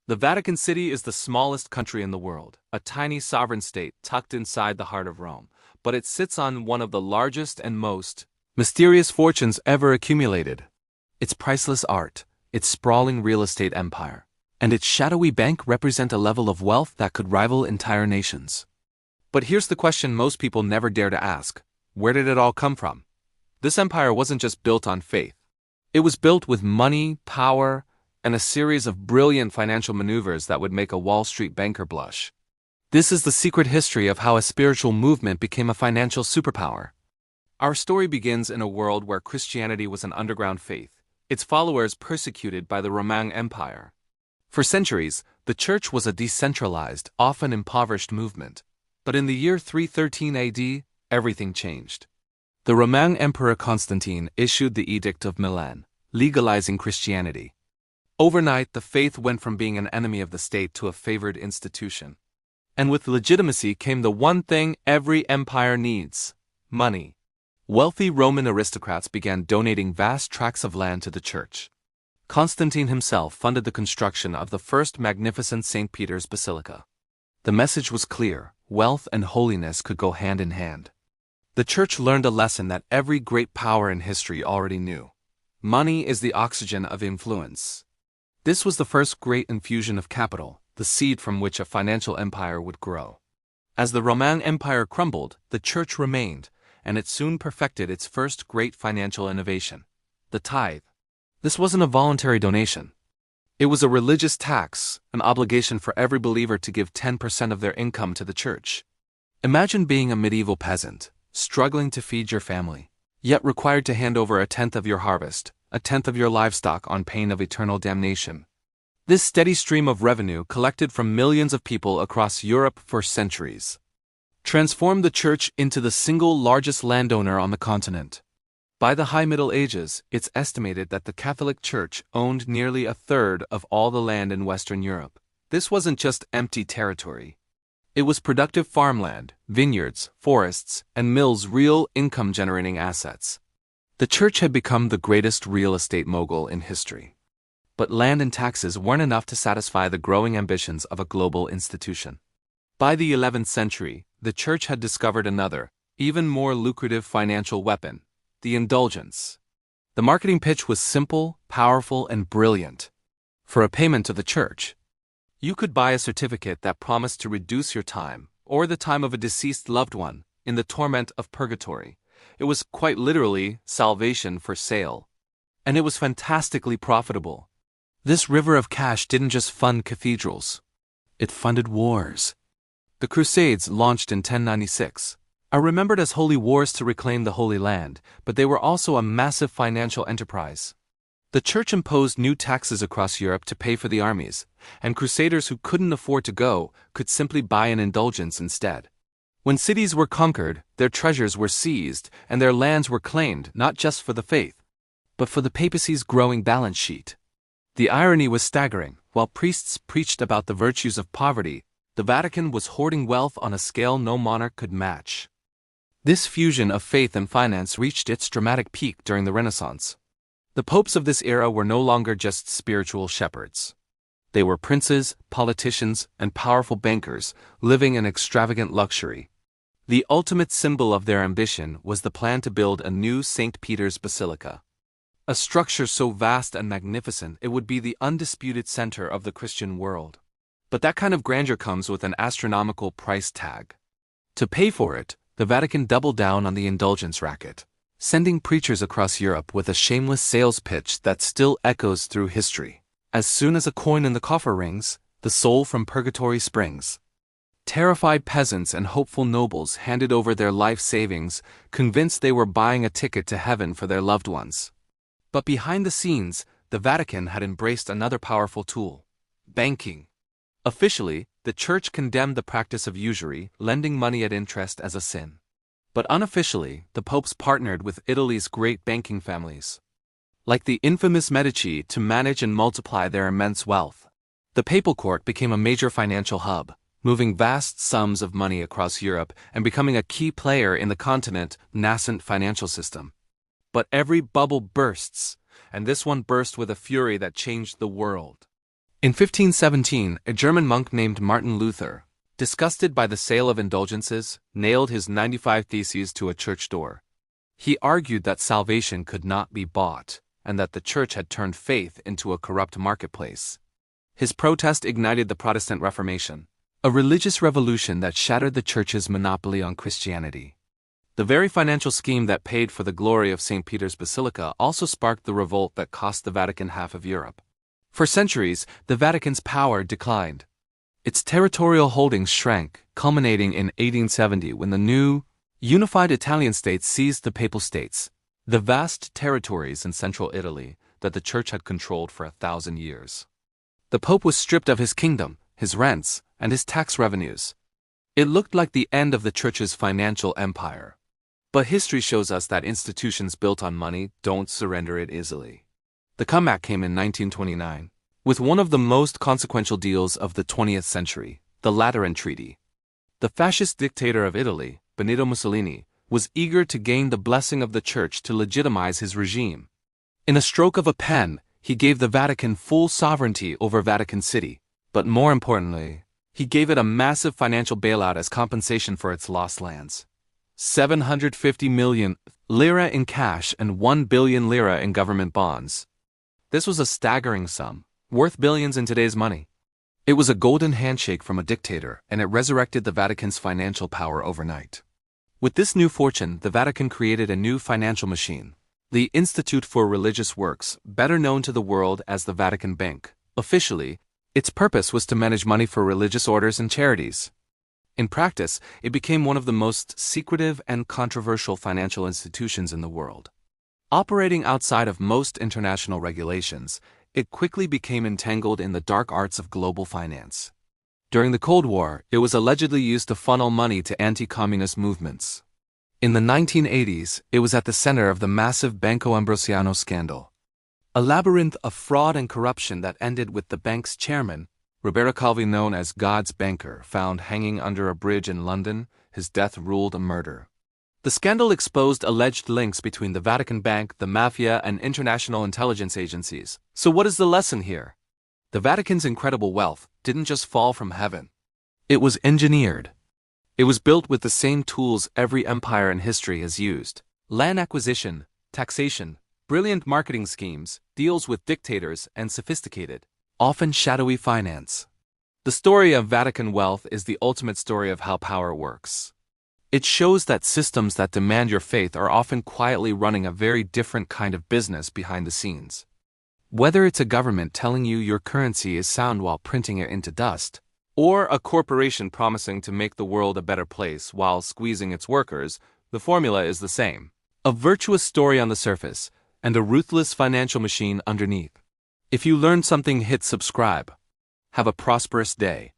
The Vatican City is the smallest country in the world, a tiny sovereign state tucked inside the heart of Rome, but it sits on one of the largest and most mysterious fortunes ever accumulated. Its priceless art, its sprawling real estate empire, and its shadowy bank represent a level of wealth that could rival entire nations. But here's the question most people never dare to ask: where did it all come from? This empire wasn't just built on faith. It was built with money, power, and a series of brilliant financial maneuvers that would make a Wall Street banker blush. This is the secret history of how a spiritual movement became a financial superpower. Our story begins in a world where Christianity was an underground faith, its followers persecuted by the Roman Empire. For centuries, the church was a decentralized, often impoverished movement. But in the year 313 AD, everything changed. The Roman Emperor Constantine issued the Edict of Milan, legalizing Christianity. Overnight, the faith went from being an enemy of the state to a favored institution. And with legitimacy came the one thing every empire needs: money. Wealthy Roman aristocrats began donating vast tracts of land to the church. Constantine himself funded the construction of the first magnificent St. Peter's Basilica. The message was clear: wealth and holiness could go hand in hand. The church learned a lesson that every great power in history already knew. Money is the oxygen of influence. This was the first great infusion of capital, the seed from which a financial empire would grow. As the Roman Empire crumbled, the church remained, and it soon perfected its first great financial innovation: the tithe. This wasn't a voluntary donation. It was a religious tax, an obligation for every believer to give 10% of their income to the church. Imagine being a medieval peasant, struggling to feed your family, yet required to hand over a tenth of your harvest, a tenth of your livestock on pain of eternal damnation. This steady stream of revenue, collected from millions of people across Europe for centuries, transformed the church into the single largest landowner on the continent. By the High Middle Ages, it's estimated that the Catholic Church owned nearly a third of all the land in Western Europe. This wasn't just empty territory. It was productive farmland, vineyards, forests, and mills, real income-generating assets. The church had become the greatest real estate mogul in history. But land and taxes weren't enough to satisfy the growing ambitions of a global institution. By the 11th century, the church had discovered another, even more lucrative financial weapon: the indulgence. The marketing pitch was simple, powerful, and brilliant. For a payment to the church, you could buy a certificate that promised to reduce your time, or the time of a deceased loved one, in the torment of purgatory. It was quite literally salvation for sale. And it was fantastically profitable. This river of cash didn't just fund cathedrals. It funded wars. The Crusades, launched in 1096, are remembered as holy wars to reclaim the Holy Land, but they were also a massive financial enterprise. The church imposed new taxes across Europe to pay for the armies, and crusaders who couldn't afford to go could simply buy an indulgence instead. When cities were conquered, their treasures were seized, and their lands were claimed not just for the faith, but for the papacy's growing balance sheet. The irony was staggering. While priests preached about the virtues of poverty, the Vatican was hoarding wealth on a scale no monarch could match. This fusion of faith and finance reached its dramatic peak during the Renaissance. The popes of this era were no longer just spiritual shepherds. They were princes, politicians, and powerful bankers, living in extravagant luxury. The ultimate symbol of their ambition was the plan to build a new St. Peter's Basilica. A structure so vast and magnificent it would be the undisputed center of the Christian world. But that kind of grandeur comes with an astronomical price tag. To pay for it, the Vatican doubled down on the indulgence racket, sending preachers across Europe with a shameless sales pitch that still echoes through history. As soon as a coin in the coffer rings, the soul from purgatory springs. Terrified peasants and hopeful nobles handed over their life savings, convinced they were buying a ticket to heaven for their loved ones. But behind the scenes, the Vatican had embraced another powerful tool: banking. Officially, the church condemned the practice of usury, lending money at interest, as a sin. But unofficially, the popes partnered with Italy's great banking families, like the infamous Medici, to manage and multiply their immense wealth. The papal court became a major financial hub, moving vast sums of money across Europe and becoming a key player in the continent's nascent financial system. But every bubble bursts, and this one burst with a fury that changed the world. In 1517, a German monk named Martin Luther, disgusted by the sale of indulgences, nailed his 95 Theses to a church door. He argued that salvation could not be bought, and that the church had turned faith into a corrupt marketplace. His protest ignited the Protestant Reformation, a religious revolution that shattered the church's monopoly on Christianity. The very financial scheme that paid for the glory of St. Peter's Basilica also sparked the revolt that cost the Vatican half of Europe. For centuries, the Vatican's power declined. Its territorial holdings shrank, culminating in 1870 when the new, unified Italian state seized the Papal States, the vast territories in central Italy that the Church had controlled for 1,000 years. The Pope was stripped of his kingdom, his rents, and his tax revenues. It looked like the end of the Church's financial empire. But history shows us that institutions built on money don't surrender it easily. The comeback came in 1929, with one of the most consequential deals of the 20th century, the Lateran Treaty. The fascist dictator of Italy, Benito Mussolini, was eager to gain the blessing of the Church to legitimize his regime. In a stroke of a pen, he gave the Vatican full sovereignty over Vatican City, but more importantly, he gave it a massive financial bailout as compensation for its lost lands. 750 million lira in cash and 1 billion lira in government bonds. This was a staggering sum, worth billions in today's money. It was a golden handshake from a dictator, and it resurrected the Vatican's financial power overnight. With this new fortune, the Vatican created a new financial machine, the Institute for Religious Works, better known to the world as the Vatican Bank. Officially, its purpose was to manage money for religious orders and charities. In practice, it became one of the most secretive and controversial financial institutions in the world. Operating outside of most international regulations, it quickly became entangled in the dark arts of global finance. During the Cold War, it was allegedly used to funnel money to anti-communist movements. In the 1980s, it was at the center of the massive Banco Ambrosiano scandal, a labyrinth of fraud and corruption that ended with the bank's chairman, Roberto Calvi, known as God's banker, found hanging under a bridge in London. His death ruled a murder. The scandal exposed alleged links between the Vatican Bank, the mafia, and international intelligence agencies. So what is the lesson here? The Vatican's incredible wealth didn't just fall from heaven. It was engineered. It was built with the same tools every empire in history has used: land acquisition, taxation, brilliant marketing schemes, deals with dictators, and sophisticated, often shadowy finance. The story of Vatican wealth is the ultimate story of how power works. It shows that systems that demand your faith are often quietly running a very different kind of business behind the scenes. Whether it's a government telling you your currency is sound while printing it into dust, or a corporation promising to make the world a better place while squeezing its workers, the formula is the same: a virtuous story on the surface and a ruthless financial machine underneath. If you learned something, hit subscribe. Have a prosperous day.